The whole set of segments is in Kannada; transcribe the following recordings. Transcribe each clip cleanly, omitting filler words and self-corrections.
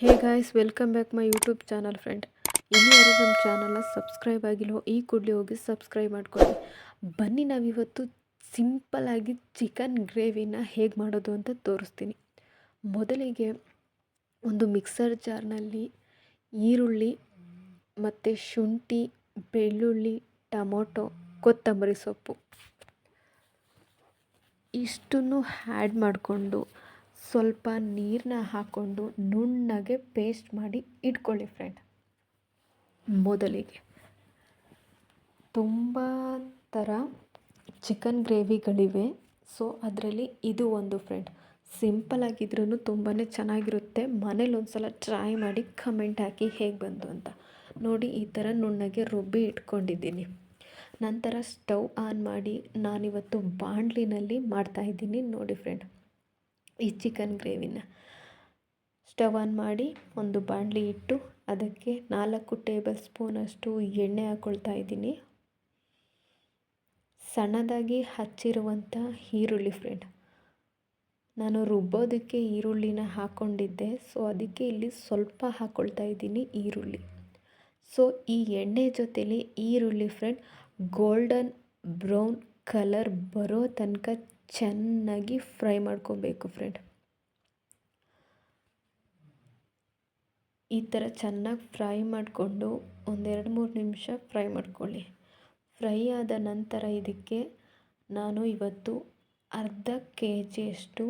Hey guys, welcome back my YouTube channel friend. ಇನ್ನೂ ಯಾರು ನಮ್ಮ ಚಾನಲ್ನ ಸಬ್ಸ್ಕ್ರೈಬ್ ಆಗಿಲ್ವೋ ಈ ಕೂಡಲೇ ಹೋಗಿ ಸಬ್ಸ್ಕ್ರೈಬ್ ಮಾಡ್ಕೊಳ್ಳಿ. ಬನ್ನಿ ನಾವಿವತ್ತು ಸಿಂಪಲ್ಲಾಗಿ ಚಿಕನ್ ಗ್ರೇವಿನ ಹೇಗೆ ಮಾಡೋದು ಅಂತ ತೋರಿಸ್ತೀನಿ. ಮೊದಲಿಗೆ ಒಂದು ಮಿಕ್ಸರ್ ಜಾರ್ನಲ್ಲಿ ಈರುಳ್ಳಿ ಮತ್ತು ಶುಂಠಿ, ಬೆಳ್ಳುಳ್ಳಿ, ಟೊಮೊಟೊ, ಕೊತ್ತಂಬರಿ ಸೊಪ್ಪು ಇಷ್ಟನ್ನು ಆ್ಯಡ್ ಮಾಡಿಕೊಂಡು ಸ್ವಲ್ಪ ನೀರನ್ನ ಹಾಕ್ಕೊಂಡು ನುಣ್ಣಗೆ ಪೇಸ್ಟ್ ಮಾಡಿ ಇಟ್ಕೊಳ್ಳಿ ಫ್ರೆಂಡ್. ಮೊದಲಿಗೆ ತುಂಬ ಥರ ಚಿಕನ್ ಗ್ರೇವಿಗಳಿವೆ, ಸೊ ಅದರಲ್ಲಿ ಇದು ಒಂದು ಫ್ರೆಂಡ್. ಸಿಂಪಲ್ ಆಗಿದ್ರೂ ತುಂಬಾ ಚೆನ್ನಾಗಿರುತ್ತೆ. ಮನೇಲಿ ಒಂದು ಸಲ ಟ್ರೈ ಮಾಡಿ ಕಮೆಂಟ್ ಹಾಕಿ ಹೇಗೆ ಬಂತು ಅಂತ. ನೋಡಿ, ಈ ಥರ ನುಣ್ಣಗೆ ರುಬ್ಬಿ ಇಟ್ಕೊಂಡಿದ್ದೀನಿ. ನಂತರ ಸ್ಟವ್ ಆನ್ ಮಾಡಿ ನಾನಿವತ್ತು ಬಾಣಲಿನಲ್ಲಿ ಮಾಡ್ತಾಯಿದ್ದೀನಿ. ನೋಡಿ ಫ್ರೆಂಡ್, ಈ ಚಿಕನ್ ಗ್ರೇವಿನ ಸ್ಟವ್ ಆನ್ ಮಾಡಿ ಒಂದು ಬಾಣಲಿ ಇಟ್ಟು ಅದಕ್ಕೆ 4 ಟೇಬಲ್ ಸ್ಪೂನಷ್ಟು ಎಣ್ಣೆ ಹಾಕ್ಕೊಳ್ತಾ ಇದ್ದೀನಿ. ಸಣ್ಣದಾಗಿ ಹಚ್ಚಿರುವಂಥ ಈರುಳ್ಳಿ ಫ್ರೆಂಡ್, ನಾನು ರುಬ್ಬೋದಕ್ಕೆ ಈರುಳ್ಳಿನ ಹಾಕ್ಕೊಂಡಿದ್ದೆ, ಸೊ ಅದಕ್ಕೆ ಇಲ್ಲಿ ಸ್ವಲ್ಪ ಹಾಕ್ಕೊಳ್ತಾ ಇದ್ದೀನಿ ಈರುಳ್ಳಿ. ಸೊ ಈ ಎಣ್ಣೆ ಜೊತೆಲಿ ಈರುಳ್ಳಿ ಫ್ರೆಂಡ್ ಗೋಲ್ಡನ್ ಬ್ರೌನ್ ಕಲರ್ ಬರೋ ತನಕ ಚೆನ್ನಾಗಿ ಫ್ರೈ ಮಾಡ್ಕೋಬೇಕು ಫ್ರೆಂಡ್. ಈ ಥರ ಚೆನ್ನಾಗಿ ಫ್ರೈ ಮಾಡಿಕೊಂಡು 1-2-3 ನಿಮಿಷ ಫ್ರೈ ಮಾಡ್ಕೊಳ್ಳಿ. ಫ್ರೈ ಆದ ನಂತರ ಇದಕ್ಕೆ ನಾನು ಇವತ್ತು ಅರ್ಧ kgಯಷ್ಟು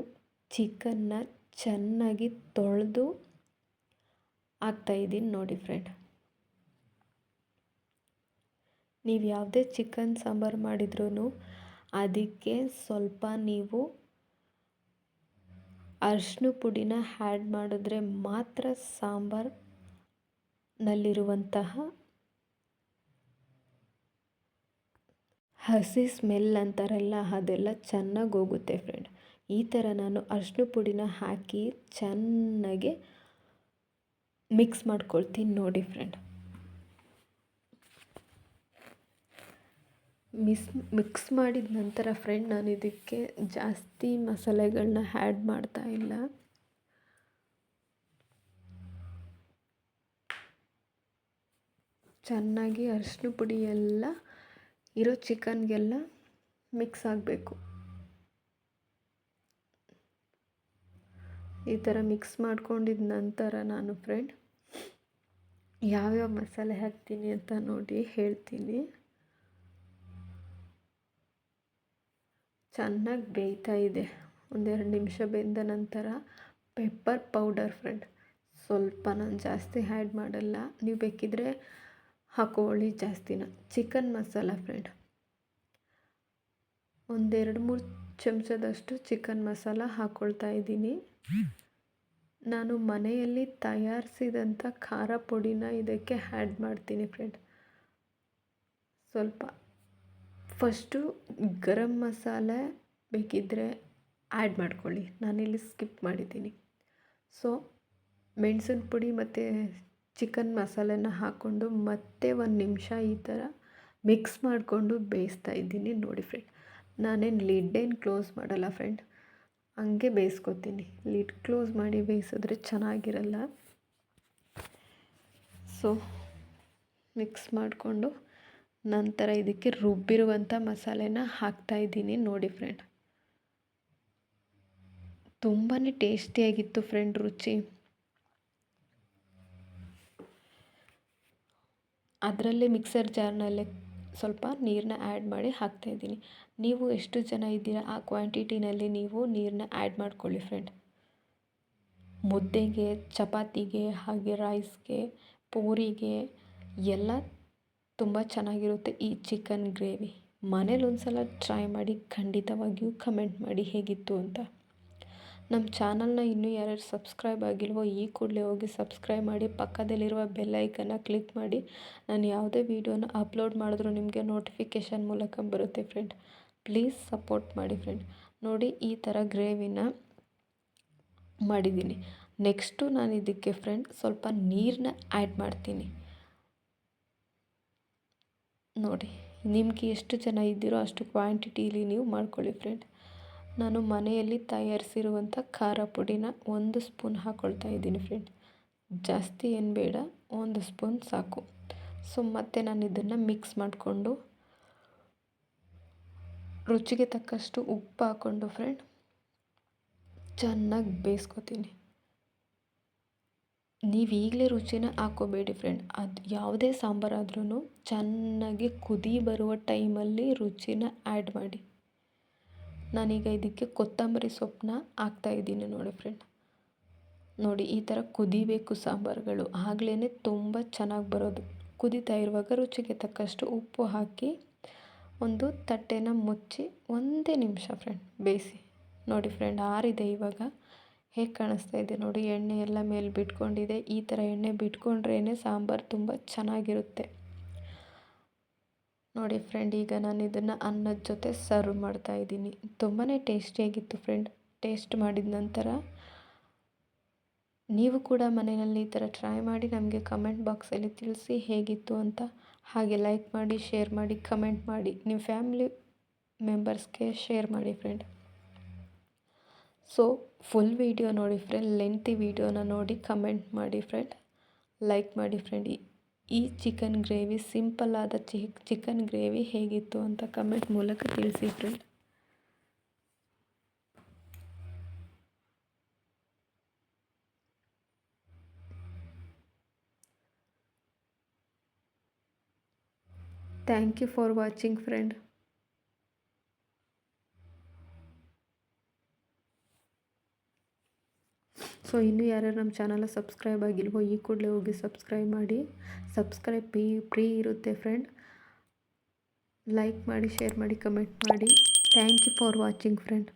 ಚಿಕನ್ನ ಚೆನ್ನಾಗಿ ತೊಳೆದು ಹಾಕ್ತಾಯಿದ್ದೀನಿ. ನೋಡಿ ಫ್ರೆಂಡ್, ನೀವು ಯಾವುದೇ ಚಿಕನ್ ಸಾಂಬಾರು ಮಾಡಿದ್ರೂ ಅದಕ್ಕೆ ಸ್ವಲ್ಪ ನೀವು ಅರಿಶಿನ ಪುಡಿನ ಆ್ಯಡ್ ಮಾಡಿದ್ರೆ ಮಾತ್ರ ಸಾಂಬಾರಿನಲ್ಲಿರುವಂತಹ ಹಸಿ ಸ್ಮೆಲ್ ಅಂತಾರಲ್ಲ, ಅದೆಲ್ಲ ಚೆನ್ನಾಗಿ ಹೋಗುತ್ತೆ ಫ್ರೆಂಡ್. ಈ ಥರ ನಾನು ಅರಿಶಿನ ಪುಡಿನ ಹಾಕಿ ಚೆನ್ನಾಗಿ ಮಿಕ್ಸ್ ಮಾಡ್ಕೊಳ್ತೀನಿ. ನೋಡಿ ಫ್ರೆಂಡ್, ಮಿಕ್ಸ್ ಮಾಡಿದ ನಂತರ ಫ್ರೆಂಡ್ ನಾನು ಇದಕ್ಕೆ ಜಾಸ್ತಿ ಮಸಾಲೆಗಳನ್ನ ಆ್ಯಡ್ ಮಾಡ್ತಾ ಇಲ್ಲ. ಚೆನ್ನಾಗಿ ಅರಿಶಿನ ಪುಡಿ ಎಲ್ಲ ಇರೋ ಚಿಕನ್ಗೆಲ್ಲ ಮಿಕ್ಸ್ ಆಗಬೇಕು. ಈ ಥರ ಮಿಕ್ಸ್ ಮಾಡ್ಕೊಂಡಿದ ನಂತರ ನಾನು ಫ್ರೆಂಡ್ ಯಾವ್ಯಾವ ಮಸಾಲೆ ಹಾಕ್ತೀನಿ ಅಂತ ನೋಡಿ ಹೇಳ್ತೀನಿ. ಚೆನ್ನಾಗಿ ಬೇಯ್ತಾ ಇದೆ. 1-2 ನಿಮಿಷ ಬೆಂದ ನಂತರ ಪೆಪ್ಪರ್ ಪೌಡರ್ ಫ್ರೆಂಡ್, ಸ್ವಲ್ಪ ನಾನು ಜಾಸ್ತಿ ಆ್ಯಡ್ ಮಾಡಲ್ಲ, ನೀವು ಬೇಕಿದ್ರೆ ಹಾಕೊಳ್ಳಿ ಜಾಸ್ತಿನ. ಚಿಕನ್ ಮಸಾಲ ಫ್ರೆಂಡ್, 1-2-3 ಚಮಚದಷ್ಟು ಚಿಕನ್ ಮಸಾಲ ಹಾಕ್ಕೊಳ್ತಾ ಇದ್ದೀನಿ. ನಾನು ಮನೆಯಲ್ಲಿ ತಯಾರಿಸಿದಂಥ ಖಾರ ಪುಡಿನ ಇದಕ್ಕೆ ಆ್ಯಡ್ ಮಾಡ್ತೀನಿ ಫ್ರೆಂಡ್. ಸ್ವಲ್ಪ ಫಸ್ಟು ಗರಂ ಮಸಾಲೆ ಬೇಕಿದ್ದರೆ ಆ್ಯಡ್ ಮಾಡ್ಕೊಳ್ಳಿ, ನಾನಿಲ್ಲಿ ಸ್ಕಿಪ್ ಮಾಡಿದ್ದೀನಿ. ಸೊ ಮೆಣಸಿನ ಪುಡಿ ಮತ್ತು ಚಿಕನ್ ಮಸಾಲೆನ ಹಾಕ್ಕೊಂಡು ಮತ್ತೆ 1 ನಿಮಿಷ ಈ ಥರ ಮಿಕ್ಸ್ ಮಾಡಿಕೊಂಡು ಬೇಯಿಸ್ತಾ ಇದ್ದೀನಿ. ನೋಡಿ ಫ್ರೆಂಡ್, ನಾನೇನು ಲಿಡ್ಡೇನು ಕ್ಲೋಸ್ ಮಾಡಲ್ಲ ಫ್ರೆಂಡ್, ಹಂಗೆ ಬೇಯಿಸ್ಕೊತೀನಿ. ಲಿಡ್ ಕ್ಲೋಸ್ ಮಾಡಿ ಬೇಯಿಸಿದ್ರೆ ಚೆನ್ನಾಗಿರಲ್ಲ. ಸೊ ಮಿಕ್ಸ್ ಮಾಡಿಕೊಂಡು ನಂತರ ಇದಕ್ಕೆ ರುಬ್ಬಿರುವಂಥ ಮಸಾಲೆನ ಹಾಕ್ತಾಯಿದ್ದೀನಿ. ನೋಡಿ ಫ್ರೆಂಡ್, ತುಂಬಾ ಟೇಸ್ಟಿಯಾಗಿತ್ತು ಫ್ರೆಂಡ್ ರುಚಿ. ಅದರಲ್ಲೇ ಮಿಕ್ಸರ್ ಜಾರ್ನಲ್ಲೇ ಸ್ವಲ್ಪ ನೀರನ್ನ ಆ್ಯಡ್ ಮಾಡಿ ಹಾಕ್ತಾಯಿದ್ದೀನಿ. ನೀವು ಎಷ್ಟು ಜನ ಇದ್ದೀರಾ ಆ ಕ್ವಾಂಟಿಟಿನಲ್ಲಿ ನೀವು ನೀರನ್ನ ಆ್ಯಡ್ ಮಾಡ್ಕೊಳ್ಳಿ ಫ್ರೆಂಡ್. ಮುದ್ದೆಗೆ, ಚಪಾತಿಗೆ, ಹಾಗೆ ರೈಸ್ಗೆ, ಪೂರಿಗೆ ಎಲ್ಲ ತುಂಬ ಚೆನ್ನಾಗಿರುತ್ತೆ ಈ ಚಿಕನ್ ಗ್ರೇವಿ. ಮನೇಲಿ ಒಂದು ಸಲ ಟ್ರೈ ಮಾಡಿ, ಖಂಡಿತವಾಗಿಯೂ ಕಮೆಂಟ್ ಮಾಡಿ ಹೇಗಿತ್ತು ಅಂತ. ನಮ್ಮ ಚಾನಲ್ನ ಇನ್ನೂ ಯಾರ್ಯಾರು ಸಬ್ಸ್ಕ್ರೈಬ್ ಆಗಿಲ್ವೋ ಈ ಕೂಡಲೇ ಹೋಗಿ ಸಬ್ಸ್ಕ್ರೈಬ್ ಮಾಡಿ, ಪಕ್ಕದಲ್ಲಿರುವ ಬೆಲ್ ಐಕನ್ನ ಕ್ಲಿಕ್ ಮಾಡಿ. ನಾನು ಯಾವುದೇ ವೀಡಿಯೋನ ಅಪ್ಲೋಡ್ ಮಾಡಿದ್ರೂ ನಿಮಗೆ ನೋಟಿಫಿಕೇಷನ್ ಮೂಲಕ ಬರುತ್ತೆ ಫ್ರೆಂಡ್. ಪ್ಲೀಸ್ ಸಪೋರ್ಟ್ ಮಾಡಿ ಫ್ರೆಂಡ್. ನೋಡಿ, ಈ ಥರ ಗ್ರೇವಿನ ಮಾಡಿದ್ದೀನಿ. ನೆಕ್ಸ್ಟು ನಾನು ಇದಕ್ಕೆ ಫ್ರೆಂಡ್ ಸ್ವಲ್ಪ ನೀರನ್ನ ಆ್ಯಡ್ ಮಾಡ್ತೀನಿ. ನೋಡಿ, ನಿಮಗೆ ಎಷ್ಟು ಜನ ಇದ್ದೀರೋ ಅಷ್ಟು ಕ್ವಾಂಟಿಟಿಲಿ ನೀವು ಮಾಡ್ಕೊಳ್ಳಿ ಫ್ರೆಂಡ್. ನಾನು ಮನೆಯಲ್ಲಿ ತಯಾರಿಸಿರುವಂಥ ಖಾರ ಪುಡಿನ 1 ಸ್ಪೂನ್ ಹಾಕ್ಕೊಳ್ತಾ ಇದ್ದೀನಿ ಫ್ರೆಂಡ್. ಜಾಸ್ತಿ ಏನು ಬೇಡ, 1 ಸ್ಪೂನ್ ಸಾಕು. ಸೊ ಮತ್ತು ನಾನು ಇದನ್ನು ಮಿಕ್ಸ್ ಮಾಡಿಕೊಂಡು ರುಚಿಗೆ ತಕ್ಕಷ್ಟು ಉಪ್ಪು ಹಾಕ್ಕೊಂಡು ಫ್ರೆಂಡ್ ಚೆನ್ನಾಗಿ ಬೇಯಿಸ್ಕೊತೀನಿ. ನೀವು ಈಗಲೇ ರುಚಿನ ಹಾಕ್ಕೋಬೇಡಿ ಫ್ರೆಂಡ್. ಅದು ಯಾವುದೇ ಸಾಂಬಾರಾದ್ರೂ ಚೆನ್ನಾಗಿ ಕುದಿ ಬರುವ ಟೈಮಲ್ಲಿ ರುಚಿನ ಆ್ಯಡ್ ಮಾಡಿ. ನಾನೀಗ ಇದಕ್ಕೆ ಕೊತ್ತಂಬರಿ ಸೊಪ್ಪನ್ನ ಹಾಕ್ತಾಯಿದ್ದೀನಿ ನೋಡಿ ಫ್ರೆಂಡ್. ನೋಡಿ ಈ ಥರ ಕುದಿಬೇಕು ಸಾಂಬಾರುಗಳು, ಆಗ್ಲೇ ತುಂಬ ಚೆನ್ನಾಗಿ ಬರೋದು. ಕುದೀತಾ ಇರುವಾಗ ರುಚಿಗೆ ತಕ್ಕಷ್ಟು ಉಪ್ಪು ಹಾಕಿ ಒಂದು ತಟ್ಟೆನ ಮುಚ್ಚಿ 1 ನಿಮಿಷ ಫ್ರೆಂಡ್ ಬೇಯಿಸಿ. ನೋಡಿ ಫ್ರೆಂಡ್ ಆರಿದೆ. ಇವಾಗ ಹೇಗೆ ಕಾಣಿಸ್ತಾ ಇದೆ ನೋಡಿ, ಎಣ್ಣೆ ಎಲ್ಲ ಮೇಲೆ ಬಿಟ್ಕೊಂಡಿದೆ. ಈ ಥರ ಎಣ್ಣೆ ಬಿಟ್ಕೊಂಡ್ರೇ ಸಾಂಬಾರು ತುಂಬ ಚೆನ್ನಾಗಿರುತ್ತೆ ನೋಡಿ ಫ್ರೆಂಡ್. ಈಗ ನಾನು ಇದನ್ನು ಅನ್ನದ ಜೊತೆ ಸರ್ವ್ ಮಾಡ್ತಾಯಿದ್ದೀನಿ. ತುಂಬಾ ಟೇಸ್ಟಿಯಾಗಿತ್ತು ಫ್ರೆಂಡ್. ಟೇಸ್ಟ್ ಮಾಡಿದ ನಂತರ ನೀವು ಕೂಡ ಮನೆಯಲ್ಲಿ ಈ ಥರ ಟ್ರೈ ಮಾಡಿ ನಮಗೆ ಕಮೆಂಟ್ ಬಾಕ್ಸಲ್ಲಿ ತಿಳಿಸಿ ಹೇಗಿತ್ತು ಅಂತ. ಹಾಗೆ ಲೈಕ್ ಮಾಡಿ, ಶೇರ್ ಮಾಡಿ, ಕಮೆಂಟ್ ಮಾಡಿ, ನಿಮ್ಮ ಫ್ಯಾಮಿಲಿ ಮೆಂಬರ್ಸ್ಗೆ ಶೇರ್ ಮಾಡಿ ಫ್ರೆಂಡ್. ಸೊ ಫುಲ್ ವೀಡಿಯೋ ನೋಡಿ ಫ್ರೆಂಡ್, ಲೆಂತಿ ವೀಡಿಯೋನ ನೋಡಿ ಕಮೆಂಟ್ ಮಾಡಿ ಫ್ರೆಂಡ್, ಲೈಕ್ ಮಾಡಿ ಫ್ರೆಂಡ್. ಈ ಚಿಕನ್ ಗ್ರೇವಿ, ಸಿಂಪಲ್ ಆದ ಚಿಕನ್ ಗ್ರೇವಿ ಹೇಗಿತ್ತು ಅಂತ ಕಮೆಂಟ್ ಮೂಲಕ ತಿಳಿಸಿ friend. Thank you for watching friend. So ಇನ್ನೂ ಯಾರ್ಯಾರು ನಮ್ಮ ಚಾನಲ್ ಸಬ್ಸ್ಕ್ರೈಬ್ ಆಗಿಲ್ವೋ ಈ ಕೂಡಲೇ ಹೋಗಿ ಸಬ್ಸ್ಕ್ರೈಬ್ ಮಾಡಿ. ಸಬ್ಸ್ಕ್ರೈಬ್ ಫ್ರೀ ಇರುತ್ತೆ ಫ್ರೆಂಡ್. ಲೈಕ್ ಮಾಡಿ, ಶೇರ್ ಮಾಡಿ, ಕಮೆಂಟ್ ಮಾಡಿ. Thank you for watching friend.